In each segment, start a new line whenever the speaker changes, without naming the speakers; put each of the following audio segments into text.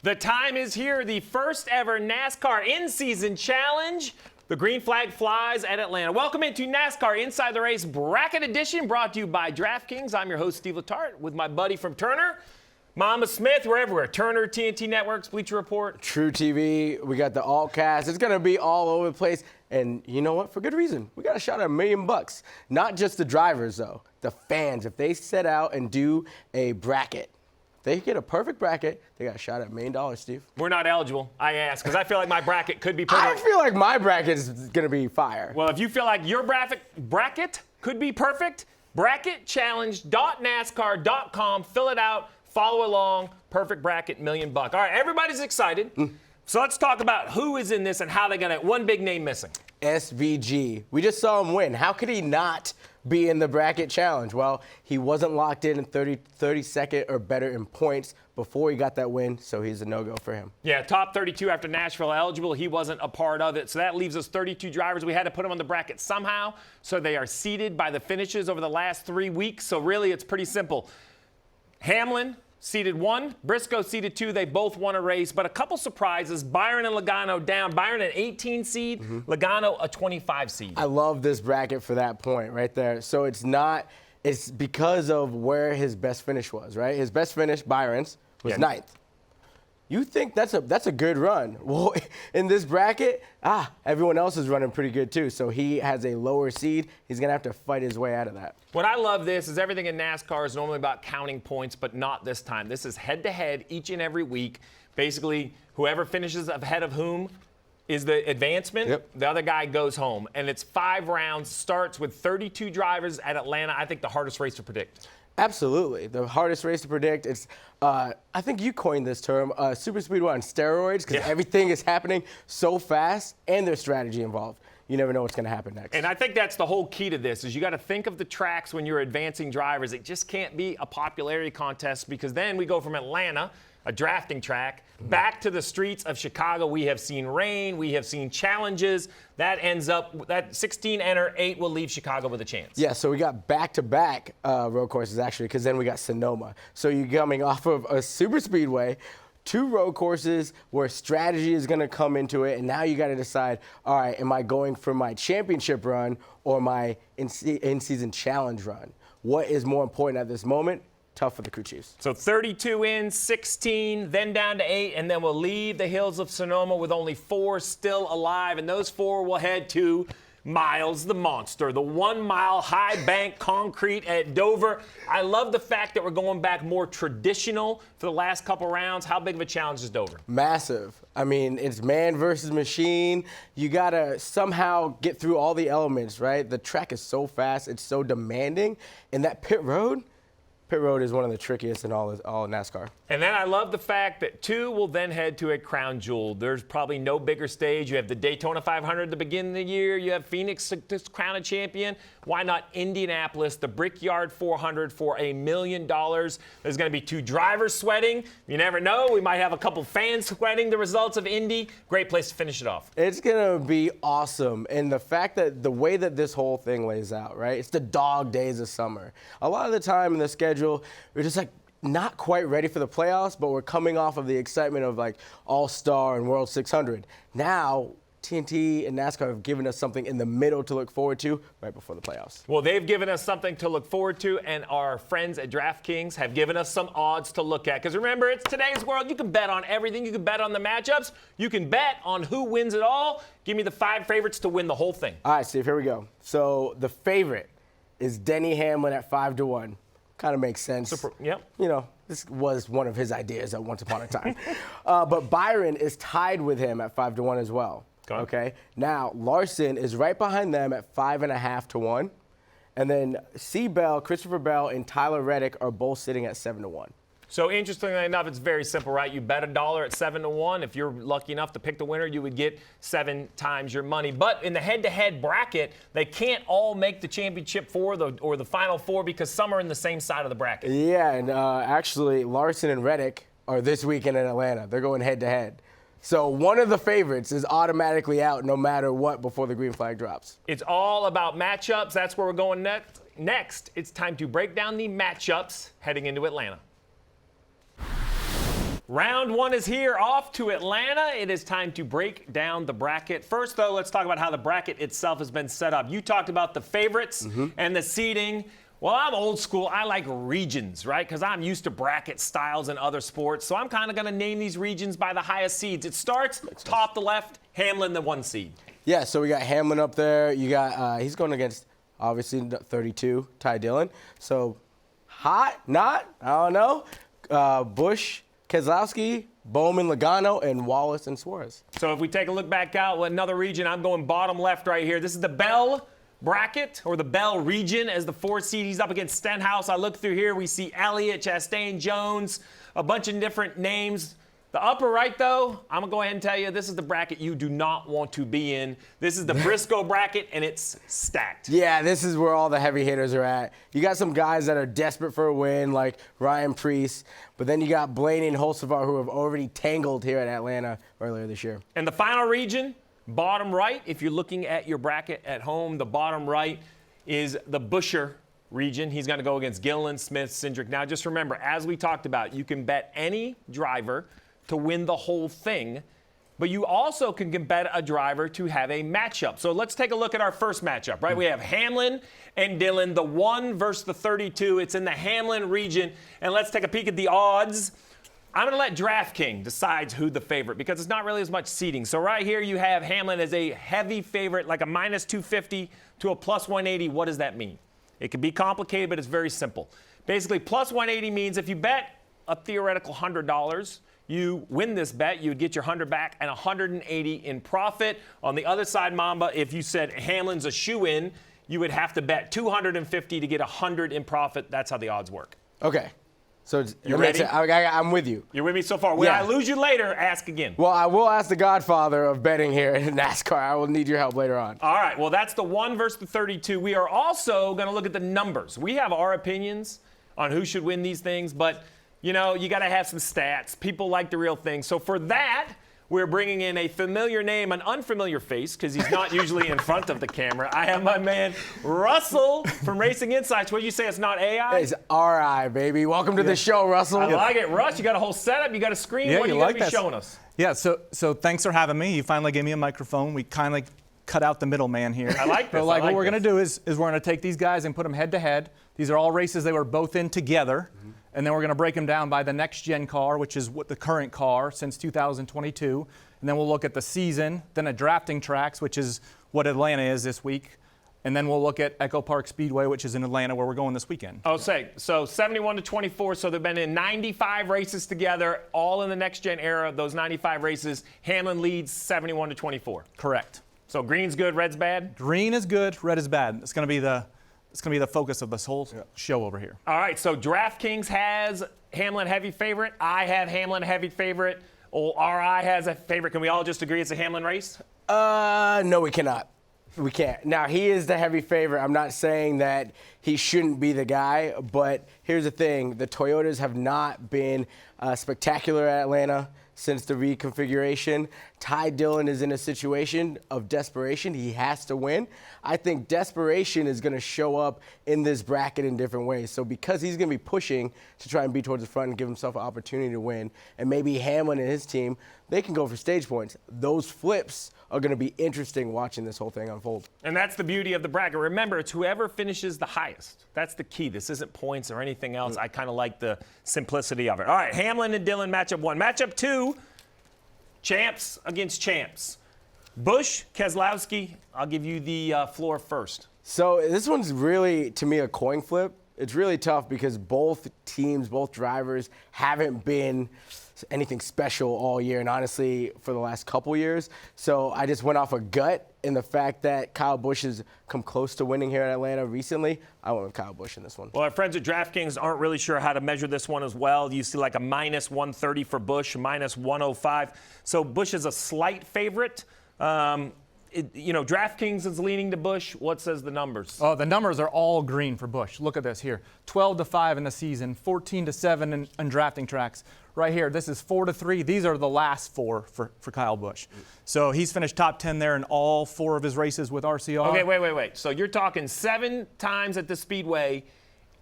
The time is here, the first ever NASCAR In-Season Challenge. The green flag flies at Atlanta. Welcome into NASCAR Inside the Race Bracket Edition, brought to you by DraftKings. I'm your host, Steve Letarte, with my buddy from Turner, Mamba Smith. We're everywhere. Turner, TNT Networks, Bleacher Report.
True TV. We got the alt cast. It's going to be all over the place. And you know what? For good reason. We got a shot at $1 million. Not just the drivers, though. The fans. If they set out and do a bracket, they get a perfect bracket, they got a shot at $1 million, Steve.
We're not eligible, I ask, because I feel like my bracket could be perfect.
I feel like my bracket is going to be fire.
Well, if you feel like your bracket could be perfect, bracketchallenge.nascar.com. Fill it out, follow along. Perfect bracket, $1 million. All right, everybody's excited. So let's talk about who is in this and how they got it. One big name missing.
SVG. We just saw him win. How could he not be in the bracket challenge? Well, he wasn't locked in 32nd or better in points before he got that win, so he's a no-go for him.
Yeah, top 32 after Nashville eligible. He wasn't a part of it, so that leaves us 32 drivers. We had to put them on the bracket somehow, so they are seeded by the finishes over the last 3 weeks. So really, it's pretty simple. Hamlin seeded 1, Briscoe seeded 2. They both won a race, but a couple surprises. Byron and Logano down. Byron an 18 seed, Logano a 25 seed.
I love this bracket for that point right there. So it's because of where his best finish was, right? His best finish, Byron's, was 9th. You think that's a good run. Well, in this bracket, everyone else is running pretty good too. So he has a lower seed. He's going to have to fight his way out of that.
What I love this is everything in NASCAR is normally about counting points, but not this time. This is head-to-head each and every week. Basically, whoever finishes ahead of whom is the advancement.
Yep.
The other guy goes home. And it's 5 rounds, starts with 32 drivers at Atlanta. I think the hardest race to predict.
Absolutely. The hardest race to predict. It's, I think you coined this term, super speedway on steroids, because everything is happening so fast and there's strategy involved. You never know what's going to happen next.
And I think that's the whole key to this is you got to think of the tracks when you're advancing drivers. It just can't be a popularity contest, because then we go from Atlanta, a drafting track, back to the streets of Chicago. We have seen rain. We have seen challenges. That ends up, that 16 enter, 8 will leave Chicago with a chance.
Yeah, so we got back-to-back road courses, actually, because then we got Sonoma. So you're coming off of a super speedway, 2 road courses where strategy is going to come into it, and now you got to decide, all right, am I going for my championship run or my in-season challenge run? What is more important at this moment? Tough for the crew chiefs.
So 32 in, 16, then down to 8, and then we'll leave the hills of Sonoma with only 4 still alive, and those 4 will head to Miles the Monster, the 1-mile high bank concrete at Dover. I love the fact that we're going back more traditional for the last couple rounds. How big of a challenge is Dover?
Massive. I mean, it's man versus machine. You got to somehow get through all the elements, right? The track is so fast. It's so demanding. And that pit road is one of the trickiest in all of NASCAR. And
then I love the fact that 2 will then head to a crown jewel. There's probably no bigger stage. You have the Daytona 500 at the beginning of the year. You have Phoenix to crown a champion. Why not Indianapolis, the Brickyard 400 for $1 million? There's going to be 2 drivers sweating. You never know. We might have a couple fans sweating the results of Indy. Great place to finish it off.
It's going to be awesome. And the fact that the way that this whole thing lays out, right? It's the dog days of summer. A lot of the time in the schedule, we're just like not quite ready for the playoffs, but we're coming off of the excitement of like All-Star and World 600. Now, TNT and NASCAR have given us something in the middle to look forward to right before the playoffs.
Well, they've given us something to look forward to, and our friends at DraftKings have given us some odds to look at. Because remember, it's today's world. You can bet on everything. You can bet on the matchups. You can bet on who wins it all. Give me the 5 favorites to win the whole thing.
All right, Steve, here we go. So the favorite is Denny Hamlin at 5-1. Kind of makes sense.
Yep.
You know, this was one of his ideas at once upon a time. But Byron is tied with him at 5-1 as well. Okay. Now, Larson is right behind them at 5.5-1. And then Christopher Bell, and Tyler Reddick are both sitting at 7-1.
So interestingly enough, it's very simple, right? You bet $1 at 7-1. If you're lucky enough to pick the winner, you would get 7 times your money. But in the head-to-head bracket, they can't all make the championship 4 or the final 4 because some are in the same side of the bracket.
Yeah, and actually, Larson and Reddick are this weekend in Atlanta. They're going head-to-head. So one of the favorites is automatically out no matter what before the green flag drops.
It's all about matchups. That's where we're going next. It's time to break down the matchups heading into Atlanta. Round one is here, off to Atlanta. It is time to break down the bracket. First, though, let's talk about how the bracket itself has been set up. You talked about the favorites and the seeding. Well, I'm old school. I like regions, right? Because I'm used to bracket styles in other sports. So I'm kind of going to name these regions by the highest seeds. It starts top to left, Hamlin, the 1 seed.
Yeah, so we got Hamlin up there. You got he's going against, obviously, 32, Ty Dillon. So hot, not, I don't know. Busch, Keselowski, Bowman, Logano, and Wallace and Suarez.
So if we take a look back out, another region, I'm going bottom left right here. This is the Bell bracket, or the Bell region, as the 4 seed. He's up against Stenhouse. I look through here. We see Elliott, Chastain, Jones, a bunch of different names. The upper right, though, I'm going to go ahead and tell you, this is the bracket you do not want to be in. This is the Briscoe bracket, and it's stacked.
Yeah, this is where all the heavy hitters are at. You got some guys that are desperate for a win, like Ryan Preece, but then you got Blaney and Holsevar, who have already tangled here at Atlanta earlier this year.
And the final region, bottom right, if you're looking at your bracket at home, the bottom right is the Buescher region. He's going to go against Gilliland, Smith, Cindric. Now, just remember, as we talked about, you can bet any driver to win the whole thing, but you also can bet a driver to have a matchup. So let's take a look at our first matchup, right? We have Hamlin and Dillon, the 1 versus the 32. It's in the Hamlin region, and let's take a peek at the odds. I'm going to let DraftKings decide who the favorite, because it's not really as much seeding. So right here you have Hamlin as a heavy favorite, like a minus 250 to a plus 180. What does that mean? It can be complicated, but it's very simple. Basically, plus 180 means if you bet a theoretical $100, you win this bet, you would get your 100 back and 180 in profit. On the other side, Mamba, if you said Hamlin's a shoe-in, you would have to bet 250 to get 100 in profit. That's how the odds work.
Okay. So
you ready?
I'm with you.
You're with me so far. When I lose you later, ask again.
Well, I will ask the godfather of betting here in NASCAR. I will need your help later on.
All right. Well, that's the 1 versus the 32. We are also going to look at the numbers. We have our opinions on who should win these things, but you know, you got to have some stats. People like the real thing. So for that, we're bringing in a familiar name, an unfamiliar face, because he's not usually in front of the camera. I have my man, Russell from Racing Insights. What did you say? It's not AI?
It's RI, baby. Welcome to the show, Russell.
I like it. Russ, you got a whole setup. You got a screen.
Yeah,
what are you going to be showing us?
Yeah, so thanks for having me. You finally gave me a microphone. We kind of cut out the middleman here.
I like this.
So what we're going to do is we're going to take these guys and put them head to head. These are all races they were both in together. And then we're going to break them down by the next-gen car, which is what the current car since 2022. And then we'll look at the season, then at drafting tracks, which is what Atlanta is this week. And then we'll look at Echo Park Speedway, which is in Atlanta, where we're going this weekend.
Oh, so 71 to 24. So they've been in 95 races together, all in the next-gen era. Those 95 races, Hamlin leads 71 to 24.
Correct.
So green's good, red's bad?
Green is good, red is bad. It's going to be the focus of this whole show over here.
All right, so DraftKings has Hamlin heavy favorite. I have Hamlin heavy favorite. Old RI has a favorite. Can we all just agree it's a Hamlin race?
No, we cannot. We can't. Now, he is the heavy favorite. I'm not saying that he shouldn't be the guy, but here's the thing. The Toyotas have not been spectacular at Atlanta since the reconfiguration. Ty Dillon is in a situation of desperation. He has to win. I think desperation is going to show up in this bracket in different ways. So because he's going to be pushing to try and be towards the front and give himself an opportunity to win, and maybe Hamlin and his team, they can go for stage points. Those flips are going to be interesting watching this whole thing unfold.
And that's the beauty of the bracket. Remember, it's whoever finishes the highest. That's the key. This isn't points or anything else. I kind of like the simplicity of it. All right, Hamlin and Dillon, matchup 1. Matchup 2, champs against champs. Busch, Keselowski, I'll give you the floor first.
So this one's really, to me, a coin flip. It's really tough because both teams, both drivers haven't been anything special all year, and honestly, for the last couple years. So I just went off a gut, and the fact that Kyle Busch has come close to winning here in Atlanta recently, I went with Kyle Busch in this one.
Well, our friends at DraftKings aren't really sure how to measure this one as well. You see like a minus 130 for Busch, minus 105. So Busch is a slight favorite. DraftKings is leaning to Busch. What says the numbers?
Oh, the numbers are all green for Busch. Look at this here. 12-5 in the season, 14-7 in drafting tracks. Right here, this is 4-3. These are the last 4 for Kyle Busch. So he's finished top 10 there in all 4 of his races with RCR.
Okay, wait. So you're talking 7 times at the Speedway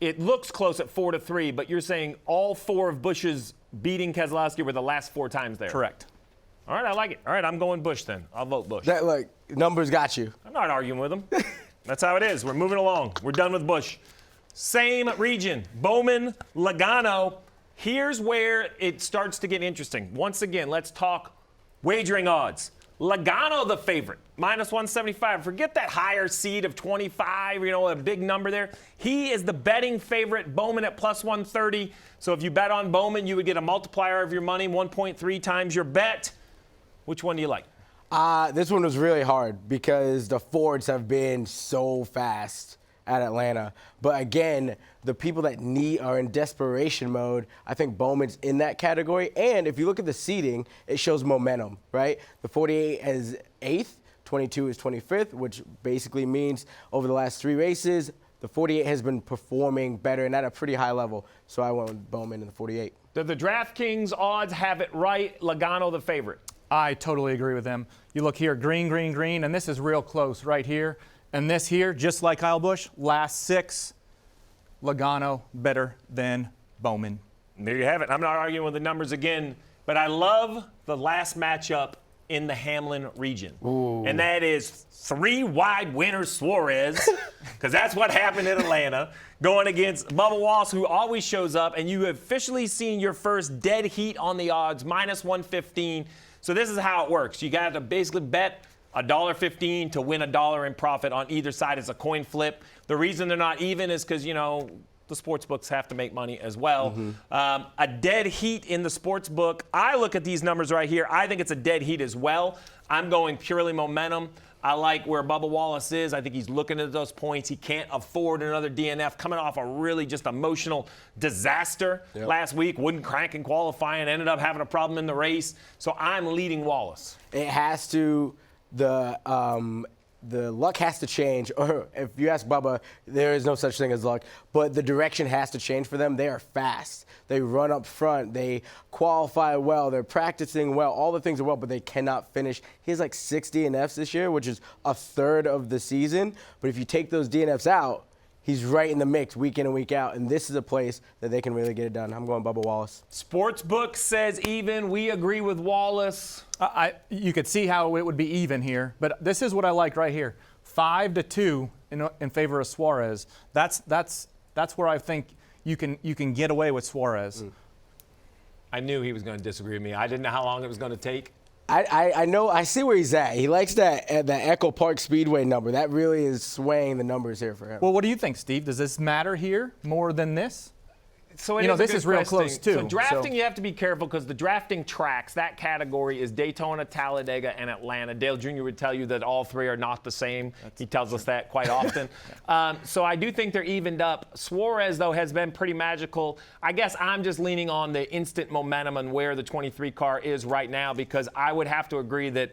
it looks close at 4-3, but you're saying all 4 of Busch's beating Keselowski were the last 4 times there.
Correct.
All right, I like it. All right, I'm going Busch then. I'll vote Busch.
That, look, numbers got you.
I'm not arguing with him. That's how it is. We're moving along. We're done with Busch. Same region, Bowman, Logano. Here's where it starts to get interesting. Once again, let's talk wagering odds. Logano the favorite, -175. Forget that higher seed of 25, a big number there. He is the betting favorite, Bowman at +130. So if you bet on Bowman, you would get a multiplier of your money, 1.3 times your bet. Which one do you like?
This one was really hard because the Fords have been so fast at Atlanta. But again, the people that are in desperation mode, I think Bowman's in that category. And if you look at the seeding, it shows momentum, right? The 48 is 8th, 22 is 25th, which basically means over the last 3 races, the 48 has been performing better and at a pretty high level. So I went with Bowman in the 48.
Do the DraftKings odds have it right? Logano the favorite.
I totally agree with them. You look here, green, green, green, and this is real close right here. And this here, just like Kyle Busch, last 6, Logano better than Bowman.
There you have it. I'm not arguing with the numbers again, but I love the last matchup in the Hamlin region.
Ooh.
And that is 3 wide winner Suarez, because that's what happened in Atlanta, going against Bubba Wallace, who always shows up, and you have officially seen your first dead heat on the odds, -115. So this is how it works. You got to basically bet $1.15 to win $1 in profit on either side. It's a coin flip. The reason they're not even is because, the sports books have to make money as well. A dead heat in the sports book. I look at these numbers right here. I think it's a dead heat as well. I'm going purely momentum. I like where Bubba Wallace is. I think he's looking at those points. He can't afford another DNF, coming off a really just emotional disaster last week. Wouldn't crank in qualifying, ended up having a problem in the race. So I'm leading Wallace.
It has to. The luck has to change, or if you ask Bubba, there is no such thing as luck, but the direction has to change for them. They are fast. They run up front. They qualify well. They're practicing well. All the things are well, but they cannot finish. He has like 6 DNFs this year, which is a third of the season. But if you take those DNFs out, he's right in the mix week in and week out, and this is a place that they can really get it done. I'm going Bubba Wallace.
Sportsbook says even. We agree with Wallace.
You could see how it would be even here, but this is what I like right here: 5-2 in favor of Suarez. That's where I think you can get away with Suarez.
I knew he was going to disagree with me. I didn't know how long it was going to take.
I know. I see where he's at. He likes that Echo Park Speedway number. That really is swaying the numbers here for him.
Well, what do you think, Steve? Does this matter here more than this?
So
this is real close too.
So drafting, you have to be careful because the drafting tracks, that category is Daytona, Talladega, and Atlanta. Dale Jr. would tell you that all 3 are not the same. He tells us that quite often. So I do think they're evened up. Suarez, though, has been pretty magical. I guess I'm just leaning on the instant momentum and where the 23 car is right now, because I would have to agree that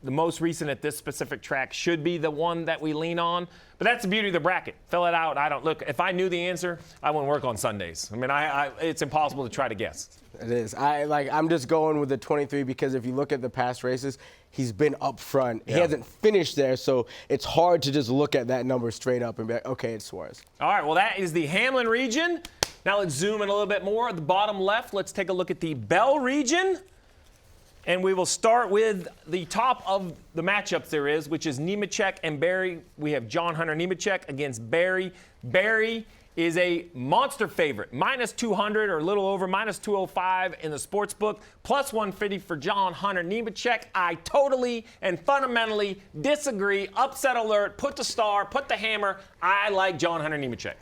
the most recent at this specific track should be the one that we lean on. But that's the beauty of the bracket. Fill it out. I don't look. If I knew the answer, I wouldn't work on Sundays. I mean, it's impossible to try to guess.
It is. I'm just going with the 23 because if you look at the past races, he's been up front. Yeah. He hasn't finished there, so it's hard to just look at that number straight up and be like, okay, it's Suarez.
All right, well, that is the Hamlin region. Now let's zoom in a little bit more. At the bottom left, let's take a look at the Bell region. And we will start with the top of the matchups there is, which is Nemechek and Barry. We have John Hunter Nemechek against Barry. Barry is a monster favorite, -200 or a little over, -205 in the sports book, +150 for John Hunter Nemechek. I totally and fundamentally disagree. Upset alert, put the star, put the hammer. I like John Hunter Nemechek.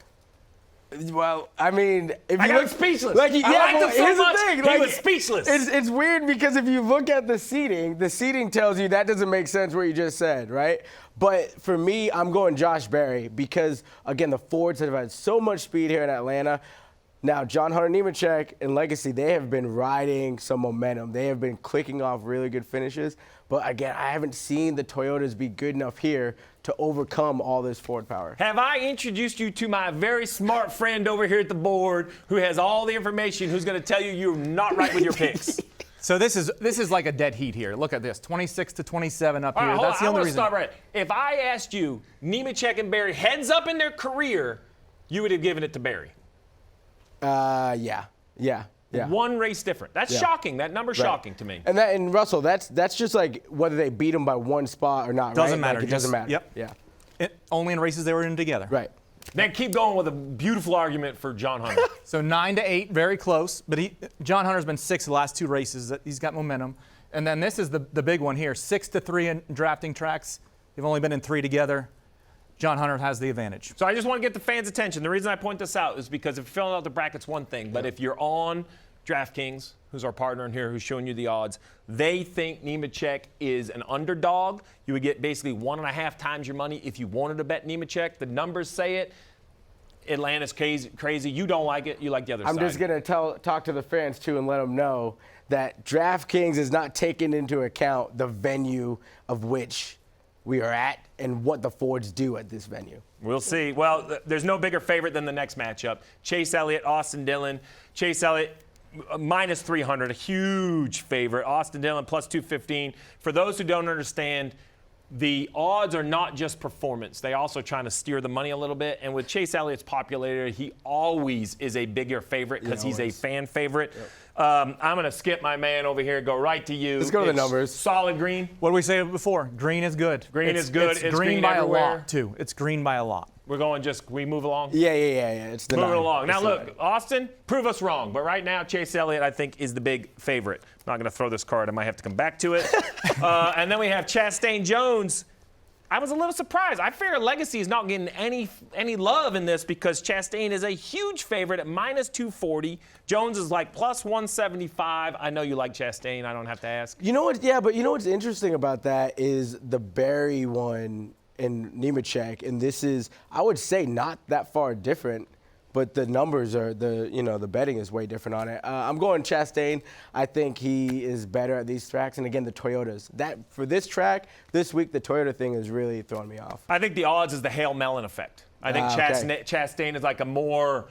Well, I mean, if you
look speechless.
Here's the thing.
He was speechless.
It's weird because if you look at the seeding tells you that doesn't make sense what you just said, right? But for me, I'm going Josh Berry because, again, the Fords have had so much speed here in Atlanta. Now, John Hunter Nemechek and Legacy, they have been riding some momentum. They have been clicking off really good finishes. But, again, I haven't seen the Toyotas be good enough here to overcome all this Ford power.
Have I introduced you to my very smart friend over here at the board who has all the information, who's going to tell you you're not right with your picks?
So this is like a dead heat here. Look at this, 26-27 up here.
Right,
That's the only reason.
Stop right. If I asked you, Nemechek and Barry, heads up in their career, you would have given it to Barry.
Yeah.
One race different. That's shocking. That number's shocking to me.
And Russell, that's just like whether they beat him by one spot or not.
Doesn't
right?
matter.
Like, it doesn't matter.
Yep.
Yeah.
Only in races they were in together.
Right.
Then keep going with a beautiful argument for John Hunter.
So 9-8, very close. But John Hunter's been 6 of the last 2 races. He's got momentum. And then this is the big one here. 6-3 in drafting tracks. They've only been in 3 together. John Hunter has the advantage.
So I just want to get the fans' attention. The reason I point this out is because if you're filling out the bracket's one thing, but if you're on DraftKings, who's our partner in here, who's showing you the odds, they think Nemechek is an underdog. You would get basically 1.5 times your money if you wanted to bet Nemechek. The numbers say it. Atlanta's crazy. You don't like it. You like the other side.
I'm just going to talk to the fans, too, and let them know that DraftKings is not taking into account the venue of which we are at and what the Fords do at this venue.
We'll see. Well, there's no bigger favorite than the next matchup. Chase Elliott, Austin Dillon. Chase Elliott, minus 300, a huge favorite. Austin Dillon, plus 215. For those who don't understand, the odds are not just performance. They also trying to steer the money a little bit. And with Chase Elliott's popularity, he always is a bigger favorite because he's a fan favorite. Yep. I'm going to skip my man over here, go right to you.
Let's go to the numbers.
Solid green.
What did we say before? Green is good.
Green is good.
It's green by
everywhere.
a lot, too. It's green by a lot.
We're going we move along?
Yeah. It's the
Moving along. Now,
it's
look, Austin, prove us wrong. But right now, Chase Elliott, I think, is the big favorite. I'm not going to throw this card. I might have to come back to it. And then we have Chastain Jones. I was a little surprised. I figure Legacy is not getting any love in this because Chastain is a huge favorite at minus 240. Jones is like plus 175. I know you like Chastain. I don't have to ask.
You know what? Yeah, but you know what's interesting about that is the Barry one in Nemechek, and this is, I would say, not that far different. But the numbers are the betting is way different on it. I'm going Chastain. I think he is better at these tracks. And again, the Toyotas. That for this track this week, the Toyota thing is really throwing me off.
I think the odds is the Hail Melon effect. I think Chastain is like a more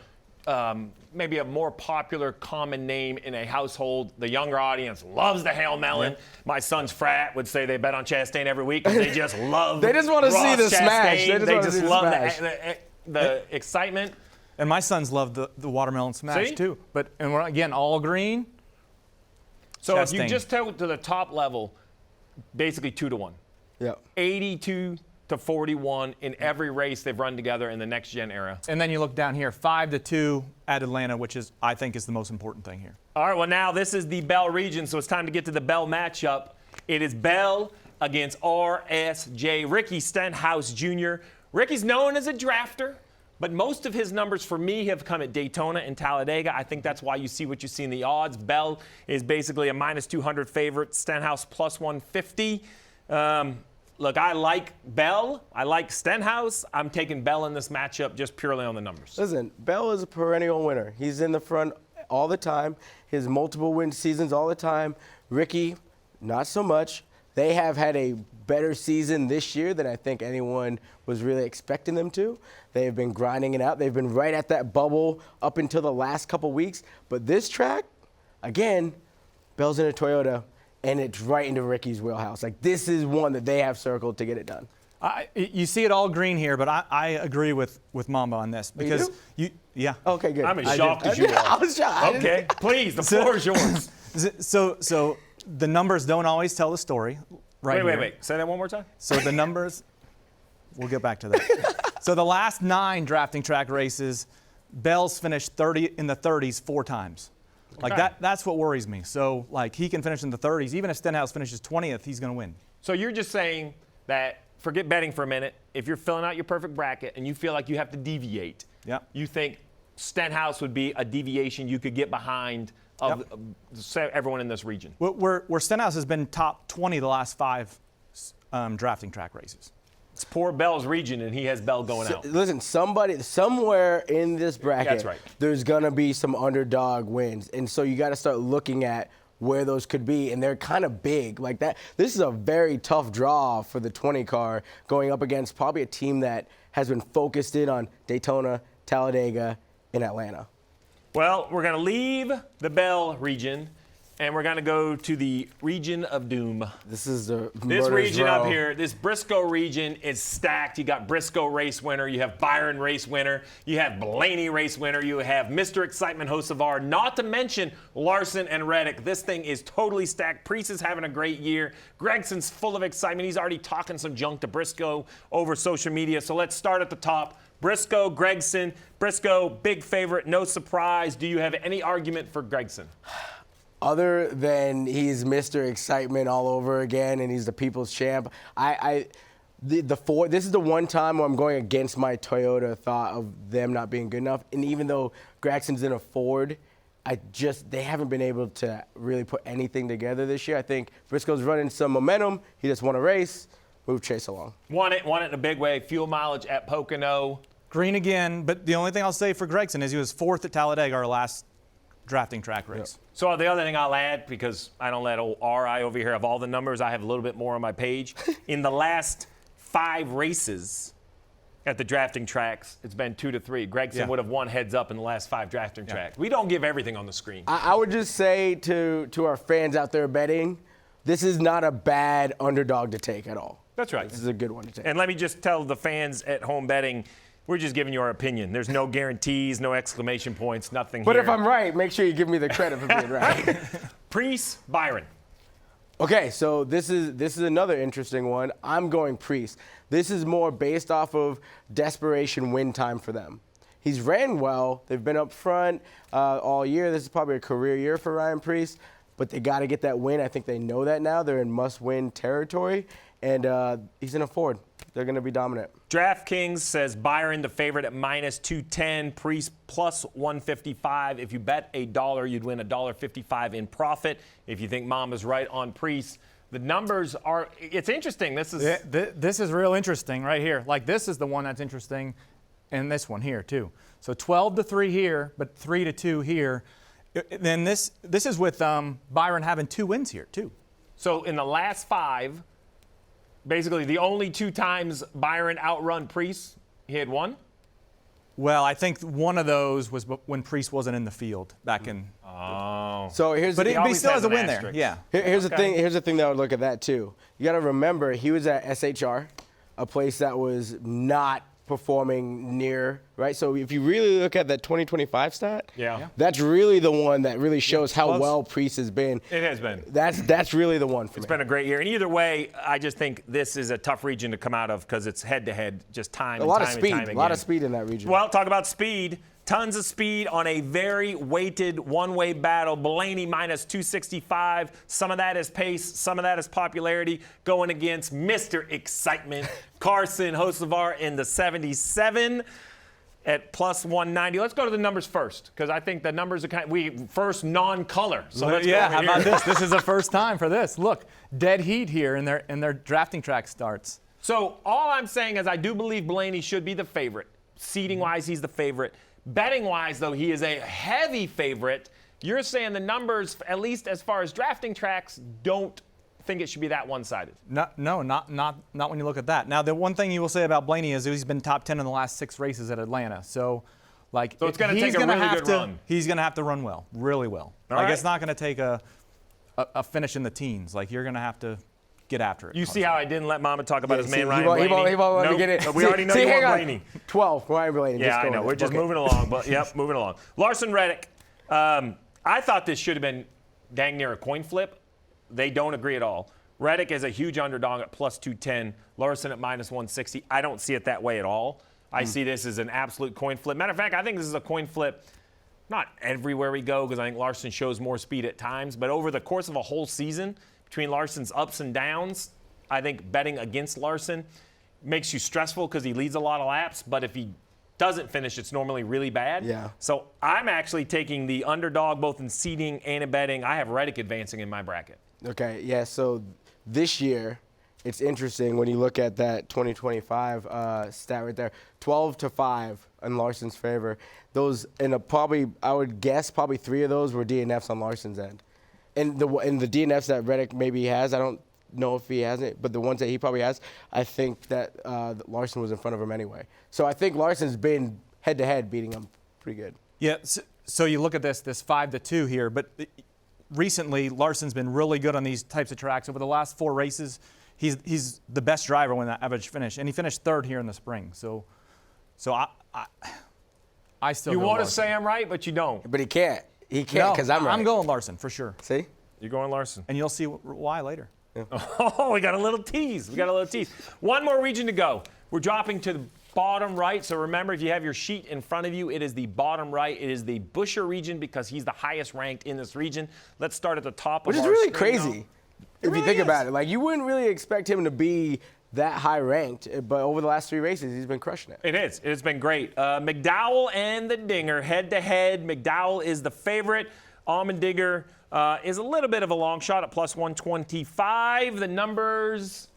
maybe a more popular common name in a household. The younger audience loves the Hail Melon. Yeah. My son's frat would say they bet on Chastain every week because they just love.
They just want to see the smash.
They just love the excitement.
And my sons love the watermelon smash too. And we're again all green.
So
Chastain.
If you just take to the top level, basically 2-1.
Yeah.
82-41 in every race they've run together in the next gen era.
And then you look down here, 5-2 at Atlanta, which I think is the most important thing here.
All right. Well, now this is the Bell region, so it's time to get to the Bell matchup. It is Bell against RSJ. Ricky Stenhouse Jr. Ricky's known as a drafter. But most of his numbers for me have come at Daytona and Talladega. I think that's why you see what you see in the odds. Bell is basically a minus 200 favorite. Stenhouse plus 150. Look, I like Bell. I like Stenhouse. I'm taking Bell in this matchup just purely on the numbers.
Listen, Bell is a perennial winner. He's in the front all the time. His multiple win seasons all the time. Ricky, not so much. They have had a better season this year than I think anyone was really expecting them to. They have been grinding it out. They've been right at that bubble up until the last couple weeks. But this track, again, Bell's in a Toyota, and it's right into Ricky's wheelhouse. Like, this is one that they have circled to get it done.
You see it all green here, but I agree with Mamba on this because yeah.
Okay, good.
I'm as shocked as you are.
I was shocked.
Okay, please, the floor is yours.
So the numbers don't always tell the story.
Wait. Say that one more time.
So the numbers, we'll get back to that. So the last 9 drafting track races, Bell's finished in the 30s 4 times. Like that's what worries me. So like he can finish in the 30s. Even if Stenhouse finishes 20th, he's going to win.
So you're just saying that, forget betting for a minute, if you're filling out your perfect bracket and you feel like you have to deviate, you think Stenhouse would be a deviation you could get behind of everyone in this region.
Where Stenhouse has been top 20 the last 5 drafting track races.
It's poor Bell's region, and he has Bell going out.
Listen, somewhere in this bracket,
that's right,
there's going to be some underdog wins. And so you got to start looking at where those could be, and they're kind of big like that. This is a very tough draw for the 20 car going up against probably a team that has been focused in on Daytona, Talladega, and Atlanta.
Well, we're going to leave the Bell region And we're going to go to the region of doom.
This is the
This
murder's
region
row.
up here, this Briscoe region is stacked. You got Briscoe race winner, you have Byron race winner, you have Blaney race winner, you have Mr. Excitement Hocevar, not to mention Larson and Reddick. This thing is totally stacked. Priest is having a great year. Gregson's full of excitement. He's already talking some junk to Briscoe over social media. So let's start at the top. Briscoe, Gregson. Briscoe, big favorite, no surprise. Do you have any argument for Gregson?
Other than he's Mr. Excitement all over again and he's the people's champ, the Ford, this is the one time where I'm going against my Toyota thought of them not being good enough. And even though Gregson's in a Ford, they haven't been able to really put anything together this year. I think Briscoe's running some momentum. He just won a race. Move Chase along.
Won it in a big way. Fuel mileage at Pocono.
Green again, but the only thing I'll say for Gregson is he was 4th at Talladega, our last drafting track race.
Yep.
So the other thing I'll add, because I don't let old RI over here have all the numbers, I have a little bit more on my page. In the last 5 races at the drafting tracks, it's been 2-3. Gregson would have won heads up in the last 5 drafting tracks. We don't give everything on the screen.
I would just say to our fans out there betting, this is not a bad underdog to take at all.
That's right.
This is a good one to take.
And let me just tell the fans at home betting, we're just giving you our opinion. There's no guarantees, no exclamation points, nothing
But
here.
if I'm right, make sure you give me the credit for being right.
Priest, Byron.
Okay, so this is another interesting one. I'm going Priest. This is more based off of desperation win time for them. He's ran well. They've been up front all year. This is probably a career year for Ryan Priest, but they got to get that win. I think they know that now. They're in must-win territory, and he's in a Ford. They're going to be dominant.
DraftKings says Byron the favorite at -210, Priest +155. If you bet $1, you'd win $1.55 in profit. If you think Mom is right on Priest, the numbers are. It's interesting. This is
real interesting right here. Like this is the one that's interesting, and this one here too. So 12-3 here, but 3-2 here. Then this is with Byron having 2 wins here too.
So in the last 5. Basically, the only 2 times Byron outrun Priest, he had 1?
Well, I think one of those was when Priest wasn't in the field back in.
Oh.
So here's
But
the
he still has a win there. Yeah.
Here's the thing. Here's the thing that I would look at that too. You got to remember he was at SHR, a place that was not performing near, right? So if you really look at that 2025 stat, that's really the one that really shows how well Priest has been.
It has been.
That's really the one for me.
It's been a great year. And either way, I just think this is a tough region to come out of because it's head-to-head, just time
a
and
lot
time
of
and
speed,
time
a
again.
lot of speed in that region.
Well, talk about speed. Tons of speed on a very weighted one-way battle. Blaney -265. Some of that is pace. Some of that is popularity. Going against Mr. Excitement, Carson Hocevar in the 77 at +190. Let's go to the numbers first because I think the numbers are first non-color. So let's go over
how about
here.
this? This is the first time for this. Look, dead heat here in their drafting track starts.
So all I'm saying is I do believe Blaney should be the favorite. Seating-wise, he's the favorite. Betting-wise, though, he is a heavy favorite. You're saying the numbers, at least as far as drafting tracks, don't think it should be that one-sided.
No, not when you look at that. Now, the one thing you will say about Blaney is he's been top 10 in the last 6 races at Atlanta. So
it's going to take a really good run.
He's going to have to run well, really well. It's not going to take a finish in the teens. Like, you're going to have to get after it.
You see how I didn't let Mama talk about his man Ryan
Blaney?
Blaney?
He won't let me get it.
We already know you want Blaney.
12, Ryan Blaney.
Yeah, I know. We're just moving along. But yep, moving along. Larson Reddick. I thought this should have been dang near a coin flip. They don't agree at all. Reddick is a huge underdog at +210. Larson at -160. I don't see it that way at all. I see this as an absolute coin flip. Matter of fact, I think this is a coin flip not everywhere we go because I think Larson shows more speed at times. But over the course of a whole season, between Larson's ups and downs, I think betting against Larson makes you stressful because he leads a lot of laps. But if he doesn't finish, it's normally really bad.
Yeah.
So I'm actually taking the underdog both in seeding and in betting. I have Reddick advancing in my bracket.
Okay, yeah, so this year, it's interesting when you look at that 2025 stat right there, 12-5 in Larson's favor. Those, I would guess probably 3 of those were DNFs on Larson's end. And the DNFs that Reddick maybe has, I don't know if he hasn't, but the ones that he probably has, I think that Larson was in front of him anyway. So I think Larson's been head-to-head beating him pretty good.
Yeah, so you look at this 5-2 here, but recently, Larson's been really good on these types of tracks. Over the last 4 races, he's the best driver when that average finish, and he finished 3rd here in the spring. So I still.
You
go
want to
Larson.
say I'm right, but you don't.
But he can't. He can't because I'm right.
I'm going Larson for sure.
See?
You're going Larson.
And you'll see why later.
Oh, we got a little tease. One more region to go. We're dropping to the bottom right. So remember, if you have your sheet in front of you, it is the bottom right. It is the Buscher region because he's the highest ranked in this region. Let's start at the top.
Which is really crazy if you think about it. Like, you wouldn't really expect him to be that high ranked, but over the last 3 races, he's been crushing it.
It is. It's been great. McDowell and the Dinger head to head. McDowell is the favorite. Allmendinger is a little bit of a long shot at plus 125. The numbers.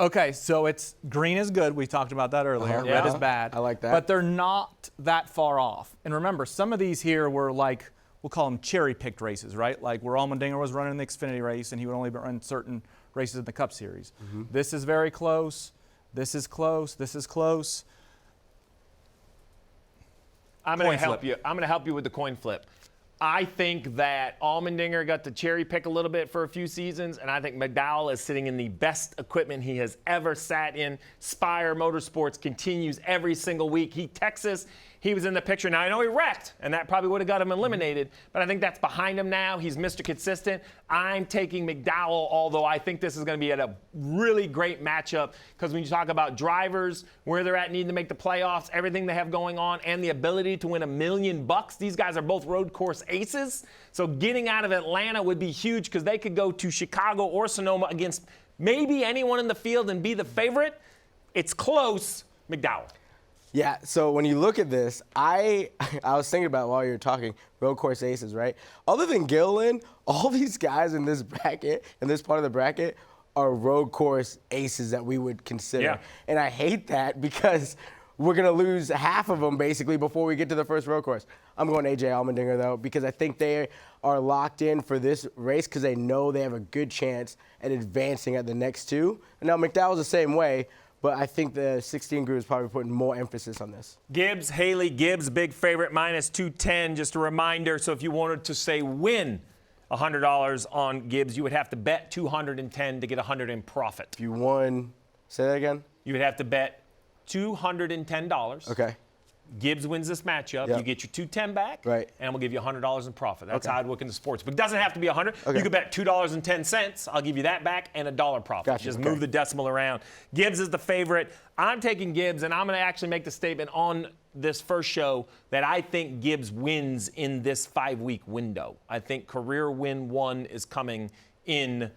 Okay, so it's green is good. We talked about that earlier.
Yeah.
Red is bad.
I like that.
But they're not that far off. And remember, some of these here were like, we'll call them cherry-picked races, right? Like where Allmendinger was running the Xfinity race, and he would only run certain races in the Cup Series. Mm-hmm. This is very close. This is close. This is close.
I'm going to help you. I'm going to help you with the coin flip. I think that Allmendinger got to cherry pick a little bit for a few seasons, and I think McDowell is sitting in the best equipment he has ever sat in. Spire Motorsports continues every single week. Texas, he was in the picture. Now, I know he wrecked, and that probably would have got him eliminated, but I think that's behind him now. He's Mr. Consistent. I'm taking McDowell, although I think this is going to be at a really great matchup because when you talk about drivers, where they're at needing to make the playoffs, everything they have going on, and the ability to win $1 million, these guys are both road course aces. So getting out of Atlanta would be huge because they could go to Chicago or Sonoma against maybe anyone in the field and be the favorite. It's close. McDowell.
Yeah, so when you look at this, I was thinking about while you were talking, road course aces, right? Other than Gilliland, all these guys in this bracket, in this part of the bracket, are road course aces that we would consider.
Yeah.
And I hate that because we're going to lose half of them basically before we get to the first road course. I'm going AJ Allmendinger, though, because I think they are locked in for this race because they know they have a good chance at advancing at the next 2. And now McDowell's the same way. But I think the 16 group is probably putting more emphasis on this.
Gibbs, Haley, Gibbs, big favorite, minus 210. Just a reminder, so if you wanted to say win $100 on Gibbs, you would have to bet 210 to get 100 in profit.
If you won, say that again?
You would have to bet $210.
Okay.
Gibbs wins this matchup.
Yep.
You get your 210 back,
right,
and we'll give you $100 in profit. That's
okay.
how I'd look into sports. But it doesn't have to be 100.
Okay.
You could bet $2.10. I'll give you that back and $1 profit.
Gotcha.
Just
okay.
move the decimal around. Gibbs is the favorite. I'm taking Gibbs, and I'm going to actually make the statement on this first show that I think Gibbs wins in this 5-week window. I think career win 1 is coming in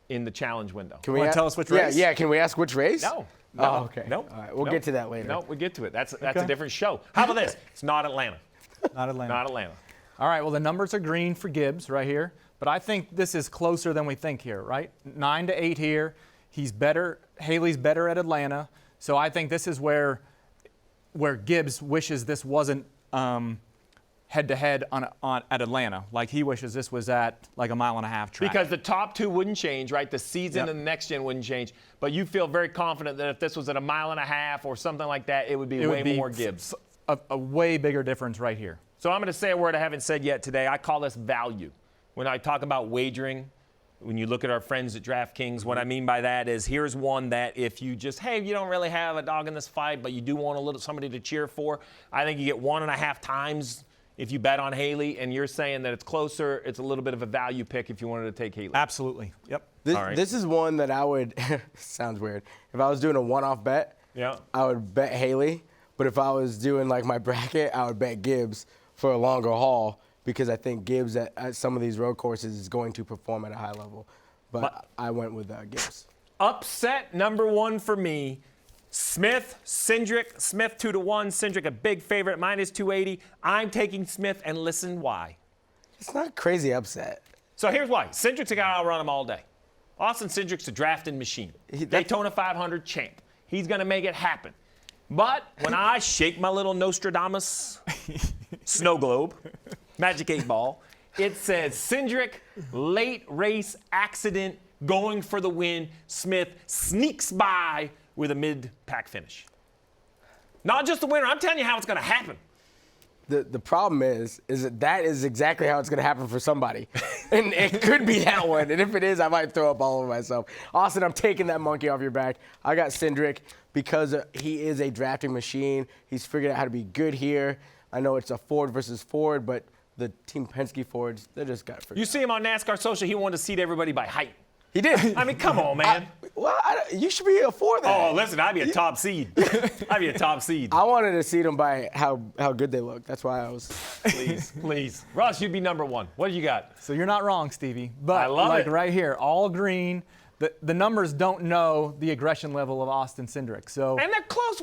the challenge window.
Can we tell us which race?
Yeah, can we ask which race?
No.
No. Oh, okay.
Nope.
All right, we'll get to that later.
No, we'll get to it. That's a different show. How about this? It's not Atlanta.
Not Atlanta.
Not Atlanta.
All right, well, the numbers are green for Gibbs right here, but I think this is closer than we think here, right? 9-8 here. He's better. Haley's better at Atlanta. So I think this is where Gibbs wishes this wasn't head-to-head at Atlanta. Like he wishes this was at like a 1.5 mile track.
Because the top 2 wouldn't change, right? The season and the next gen wouldn't change. But you feel very confident that if this was at 1.5 miles or something like that, it would be way more Gibbs.
A way bigger difference right here.
So I'm going to say a word I haven't said yet today. I call this value. When I talk about wagering, when you look at our friends at DraftKings, what I mean by that is here's one that if you just, hey, you don't really have a dog in this fight, but you do want somebody to cheer for, I think you get 1.5 times if you bet on Haley, and you're saying that it's closer, it's a little bit of a value pick if you wanted to take Haley.
Absolutely. Yep.
This is one that I would, sounds weird, if I was doing a one-off bet, I would bet Haley. But if I was doing like my bracket, I would bet Gibbs for a longer haul because I think Gibbs at some of these road courses is going to perform at a high level. But I went with Gibbs.
Upset number 1 for me. Smith, Cindric. Smith 2-1. Cindric a big favorite, minus 280. I'm taking Smith, and listen why.
It's not crazy upset.
So here's why. Cindric's a guy I'll run him all day. Austin Cindric's a drafting machine. Daytona 500 champ. He's going to make it happen. But when I shake my little Nostradamus snow globe, Magic 8 ball, it says Cindric, late race accident, going for the win. Smith sneaks by with a mid-pack finish. Not just the winner. I'm telling you how it's going to happen.
The problem is that is exactly how it's going to happen for somebody. And it could be that one. And if it is, I might throw up all over myself. Austin, I'm taking that monkey off your back. I got Cindric because he is a drafting machine. He's figured out how to be good here. I know it's a Ford versus Ford, but the Team Penske Fords, they just got figured out.
You see him on NASCAR Social, he wanted to seat everybody by height.
He did.
I mean, come on, man.
You should be a for that.
Oh, listen, I'd be a top seed. I'd be a top seed.
I wanted to see them by how good they look. That's why I was.
Please. Russ, you'd be number one. What do you got?
So you're not wrong, Stevie. But
I love
like
it.
right here, all green. The numbers don't know the aggression level of Austin Cindric. So
And they're close.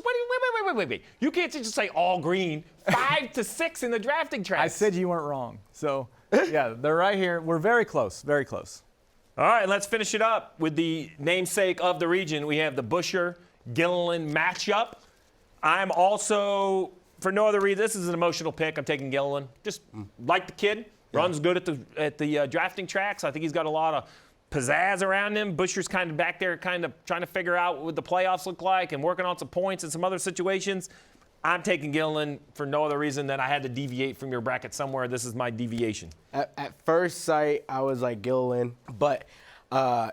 Wait. You can't just say all green. 5 to 6 in the drafting tracks.
I said you weren't wrong. So yeah, they're right here. We're very close, very close.
All right, let's finish it up with the namesake of the region. We have the Buescher-Gilliland matchup. I'm also, for no other reason, this is an emotional pick. I'm taking Gilliland. Just like the kid. Runs good at the drafting tracks. I think he's got a lot of pizzazz around him. Buescher's kind of back there kind of trying to figure out what the playoffs look like and working on some points in some other situations. I'm taking Gilliland for no other reason than I had to deviate from your bracket somewhere. This is my deviation.
At first sight, I was like Gilliland, but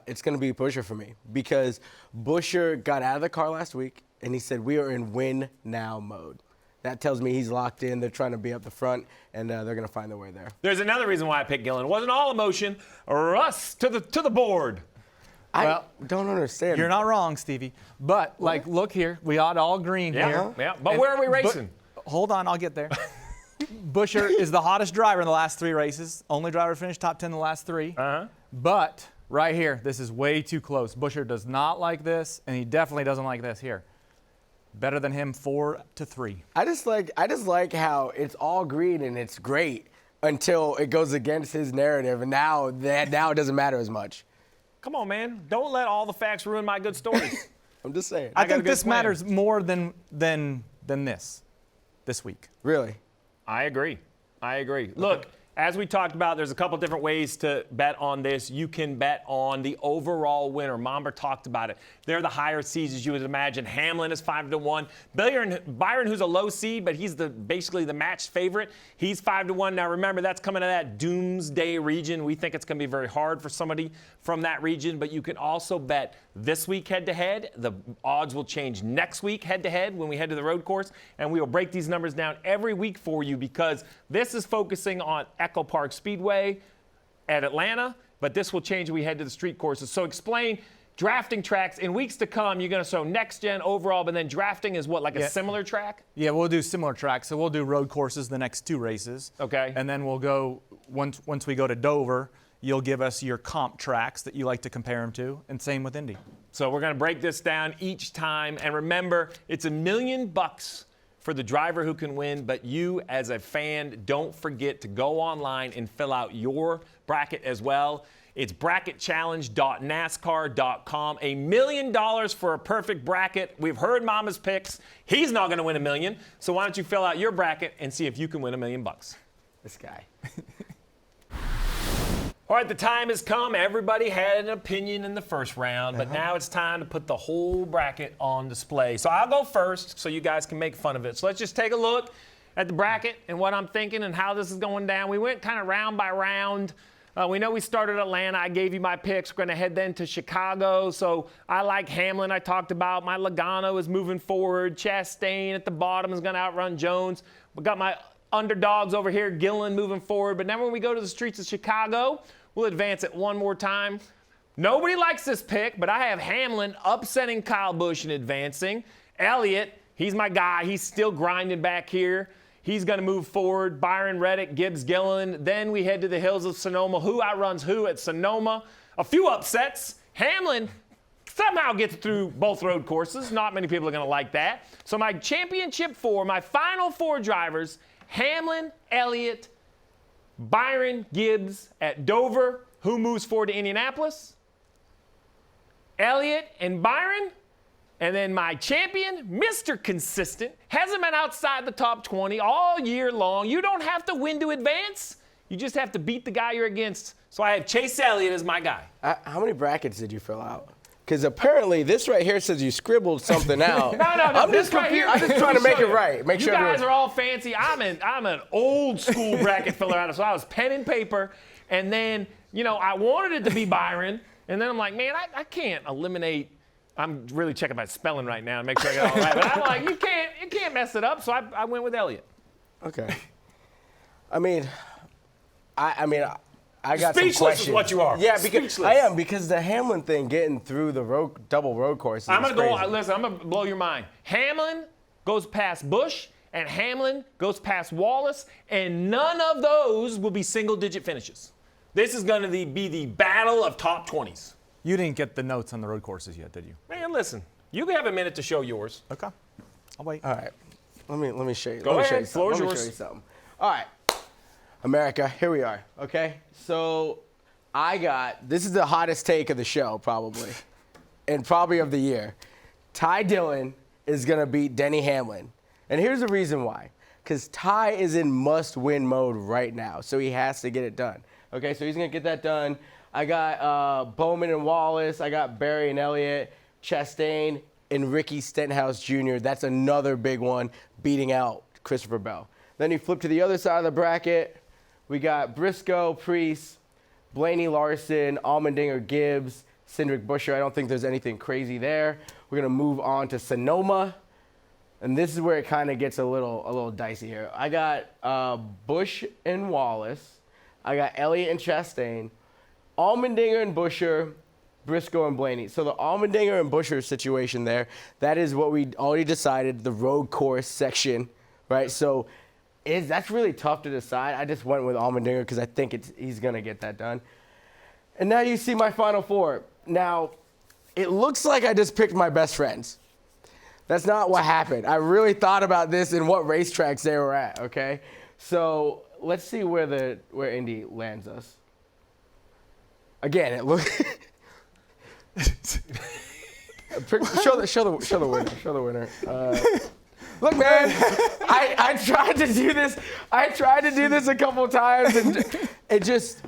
it's going to be Buescher for me because Buescher got out of the car last week, and he said, we are in win now mode. That tells me he's locked in. They're trying to be up the front, and they're going to find their way there.
There's another reason why I picked Gilliland. It wasn't all emotion. Russ to the board.
I don't understand.
You're not wrong, Stevie. But like, look here, we got all green here.
Yeah. But where are we racing?
Hold on, I'll get there. Buescher is the hottest driver in the last 3 races. Only driver to finish top 10 in the last 3. But right here, this is way too close. Buescher does not like this, and he definitely doesn't like this here. Better than him 4 to 3.
I just like how it's all green and it's great until it goes against his narrative, and now it doesn't matter as much.
Come on, man. Don't let all the facts ruin my good stories.
I'm just saying.
I
got a
think
good
this
plan.
matters more than this week.
Really?
I agree. Look, as we talked about, there's a couple different ways to bet on this. You can bet on the overall winner. Mamba talked about it. They're the higher seeds, as you would imagine. Hamlin is 5 to 1. Byron, who's a low seed, but he's basically the match favorite. He's 5 to 1. Now remember, that's coming to that doomsday region. We think it's going to be very hard for somebody from that region, but you can also bet this week head-to-head. The odds will change next week head-to-head when we head to the road course, and we will break these numbers down every week for you because this is focusing on Echo Park Speedway at Atlanta, but this will change when we head to the street courses. So explain drafting tracks. In weeks to come, you're going to show next-gen overall, but then drafting is what, like a similar track?
Yeah, we'll do similar tracks. So we'll do road courses the next 2 races.
Okay.
And then we'll go, once we go to Dover, you'll give us your comp tracks that you like to compare them to, and same with Indy.
So we're going to break this down each time. And remember, it's $1 million for the driver who can win, but you as a fan, don't forget to go online and fill out your bracket as well. It's bracketchallenge.nascar.com. $1 million for a perfect bracket. We've heard Mama's picks. He's not going to win $1 million. So why don't you fill out your bracket and see if you can win $1 million?
This guy.
All right, the time has come. Everybody had an opinion in the first round, but now it's time to put the whole bracket on display. So I'll go first so you guys can make fun of it. So let's just take a look at the bracket and what I'm thinking and how this is going down. We went kind of round by round. We know we started Atlanta. I gave you my picks. We're going to head then to Chicago. So I like Hamlin. I talked about my Logano is moving forward. Chastain at the bottom is going to outrun Jones. We got my underdogs over here, Gilliland moving forward. But now when we go to the streets of Chicago, we'll advance it one more time. Nobody likes this pick, but I have Hamlin upsetting Kyle Busch and advancing. Elliott, he's my guy. He's still grinding back here. He's going to move forward. Byron Reddick, Gibbs Gilliland. Then we head to the hills of Sonoma. Who outruns who at Sonoma? A few upsets. Hamlin somehow gets through both road courses. Not many people are going to like that. So my championship 4, my final 4 drivers, Hamlin, Elliott, Byron, Gibbs at Dover. Who moves forward to Indianapolis? Elliott and Byron. And then my champion, Mr. Consistent, hasn't been outside the top 20 all year long. You don't have to win to advance. You just have to beat the guy you're against. So I have Chase Elliott as my guy.
How many brackets did you fill out? Because apparently this right here says you scribbled something out.
No.
I'm
this
just
right here.
I'm just trying to make it right. Make
you
sure
guys
everyone-
are all fancy. I'm an old school bracket filler out of, so I was pen and paper, and then I wanted it to be Byron, and then I'm like, man, I can't eliminate. I'm really checking my spelling right now to make sure I got it all right. But I'm like, you can't mess it up, so I went with Elliott.
Okay. I mean, I got some
Speechless
questions.
is what you are.
Yeah, because
Speechless.
I am, because the Hamlin thing, getting through the double road courses.
I'm
is
gonna go.
crazy.
Listen, I'm gonna blow your mind. Hamlin goes past Busch, and Hamlin goes past Wallace, and none of those will be single-digit finishes. This is gonna be the battle of top 20s.
You didn't get the notes on the road courses yet, did you?
Man, listen, you have a minute to show yours.
Okay. I'll wait.
All right. Let me show you.
Go
let me show
ahead.
you something.
Floor's
Let me
yours.
show you something. All right. America, here we are. Okay. So this is the hottest take of the show, probably, and probably of the year. Ty Dillon is going to beat Denny Hamlin. And here's the reason why. Because Ty is in must-win mode right now, so he has to get it done. Okay, so he's going to get that done. I got Bowman and Wallace. I got Barry and Elliott, Chastain, and Ricky Stenhouse Jr. That's another big one, beating out Christopher Bell. Then you flip to the other side of the bracket. We got Briscoe, Priest, Blaney Larson, Allmendinger, Gibbs, Cindric Busher. I don't think there's anything crazy there. We're going to move on to Sonoma. And this is where it kind of gets a little dicey here. I got Busch and Wallace. I got Elliott and Chastain. Allmendinger and Busher, Briscoe and Blaney. So the Allmendinger and Busher situation there, that is what we already decided, the road course section, right? So that's really tough to decide. I just went with Allmendinger because I think he's going to get that done. And now you see my final four. Now, it looks like I just picked my best friends. That's not what happened. I really thought about this and what racetracks they were at, okay? So let's see where Indy lands us. Again, it looks... show the winner. Show the winner. Look, man, I tried to do this. I tried to do this a couple times, and it just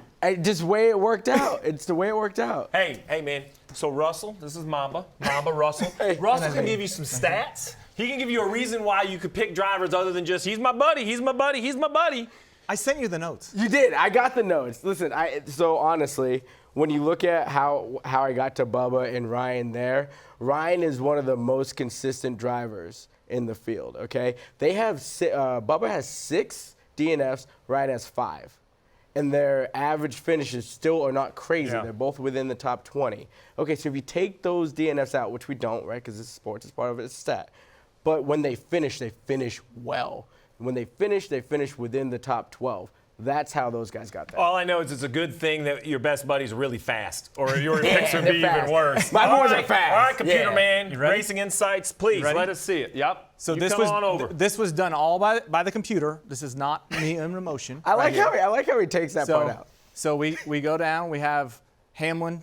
way it worked out. It's the way it worked out.
Hey, man. So Russell, this is Mamba Russell. Russell can give you some stats. He can give you a reason why you could pick drivers other than just he's my buddy, he's my buddy, he's my buddy.
I sent you the notes.
You did. I got the notes. Listen, so honestly, when you look at how I got to Bubba and Ryan there, Ryan is one of the most consistent drivers in the field, okay? They have Bubba has 6 DNFs, Ryan has 5. And their average finishes still are not crazy.
Yeah.
They're both within the top 20. Okay, so if you take those DNFs out, which we don't, right, because it's sports, it's part of it, it's a stat. But when they finish well. And when they finish within the top 12. That's how those guys got that.
All I know is it's a good thing that your best buddy's really fast, or your picks would
they're
be even
fast.
worse.
My boys are
All
fast.
right, computer
Yeah.
man,
You ready?
Racing Insights, please
ready?
let us see it. Yep.
So
You
this
come
was
on over.
this was done all by the computer. This is not me in emotion.
I like how he takes that part out.
So we go down. We have Hamlin.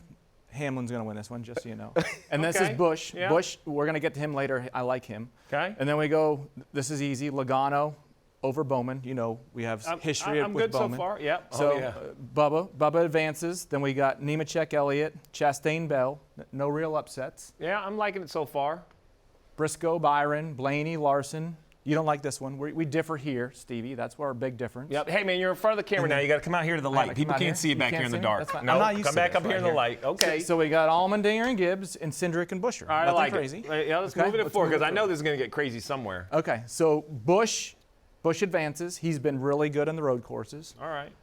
Hamlin's going to win this one, just so you know. And this
Okay.
is Busch.
Yeah.
Busch, we're going to get to him later. I like him.
Okay.
And then we go, this is easy, Logano over Bowman. You know, we have history
I'm
with
good
Bowman.
so far. Yep.
So
Oh, yeah.
Bubba advances. Then we got Nemechek, Elliott, Chastain, Bell. No real upsets.
Yeah, I'm liking it so far.
Briscoe, Byron, Blaney, Larson. You don't like this one. We differ here, Stevie. That's our big difference.
Yep. Hey, man, you're in front of the camera now. You got to come out here to the light.
come
People
out here?
can't see you
You
back
can't
here in the
see me?
dark.
That's fine.
No,
I'm not used
come
to
back
this
up here
right
in the
here.
light. Okay.
So we got Allmendinger and Gibbs and Cindric and Busher.
All right, I
Nothing
like
crazy.
it. Yeah, let's
Okay,
move it
let's
forward
move
because
it
I know
forward.
this is going to get crazy somewhere.
Okay, so Busch advances. He's been really good in the road courses.
All right.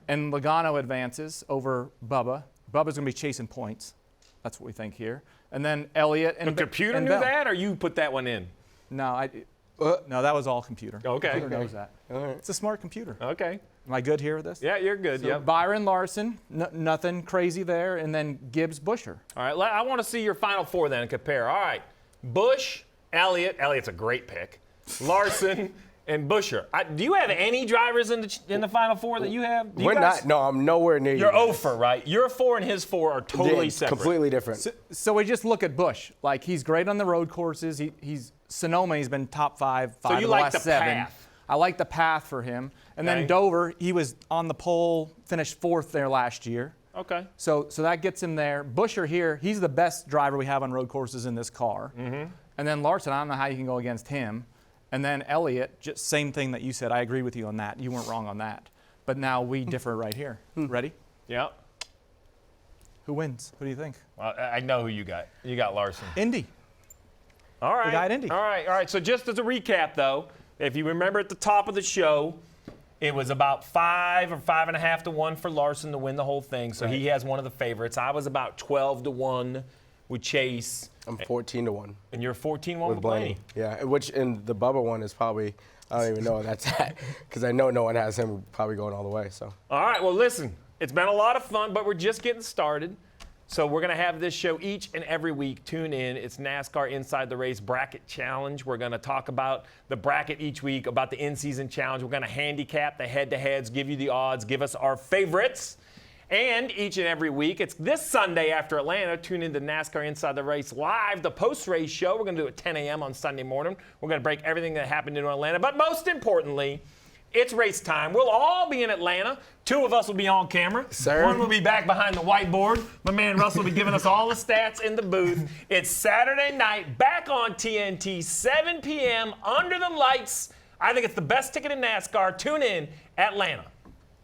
And Logano advances over Bubba. Bubba's going to be chasing points. That's what we think here. And then Elliott and
The computer
and
knew
Bell.
that, or you put that one in?
No, no, that was all computer.
Okay.
Computer knows that.
All right.
It's a smart computer.
Okay.
Am I good here with this?
Yeah, you're good.
So
Yep.
Byron Larson, nothing crazy there, and then Gibbs Busher.
All right, I want to see your final four then and compare. All right, Busch, Elliott. Elliott's a great pick. Larson and Busher. Do you have any drivers in the final four that you have? Do you
We're
guys-
not. No, I'm nowhere near
You're
you.
0 for, right? Your 4 and his 4 are totally
Yeah,
separate.
completely different.
So we just look at Busch. Like, he's great on the road courses. He's Sonoma, he's been top five
you
of the
like
last
the
7.
path.
I like the path for him. And
Okay.
then Dover, he was on the pole, finished 4th there last year.
Okay.
So that gets him there. Busher here, he's the best driver we have on road courses in this car.
Mm-hmm.
And then Larson, I don't know how you can go against him. And then Elliott, just same thing that you said. I agree with you on that. You weren't wrong on that. But now we differ right here. Ready?
Yeah.
Who wins? Who do you think?
Well, I know who you got. You got Larson.
Indy.
All right.
The guy at Indy.
All right. So just as a recap, though, if you remember at the top of the show, it was about 5 or 5.5 to 1 for Larson to win the whole thing. So he has one of the favorites. I was about 12 to 1 with Chase.
I'm 14 to 1.
And you're 14-1 with
Blaney. Yeah, which in the Bubba one is probably, I don't even know where that's at, because I know no one has him probably going all the way. So.
All right, well, listen, it's been a lot of fun, but we're just getting started. So we're going to have this show each and every week. Tune in. It's NASCAR Inside the Race Bracket Challenge. We're going to talk about the bracket each week, about the in-season challenge. We're going to handicap the head-to-heads, give you the odds, give us our favorites. And each and every week, it's this Sunday after Atlanta. Tune in to NASCAR Inside the Race Live, the post-race show. We're going to do it at 10 a.m. on Sunday morning. We're going to break everything that happened in Atlanta. But most importantly, it's race time. We'll all be in Atlanta. 2 of us will be on camera.
Sir.
1 will be back behind the whiteboard. My man Russell will be giving us all the stats in the booth. It's Saturday night, back on TNT, 7 p.m., under the lights. I think it's the best ticket in NASCAR. Tune in, Atlanta.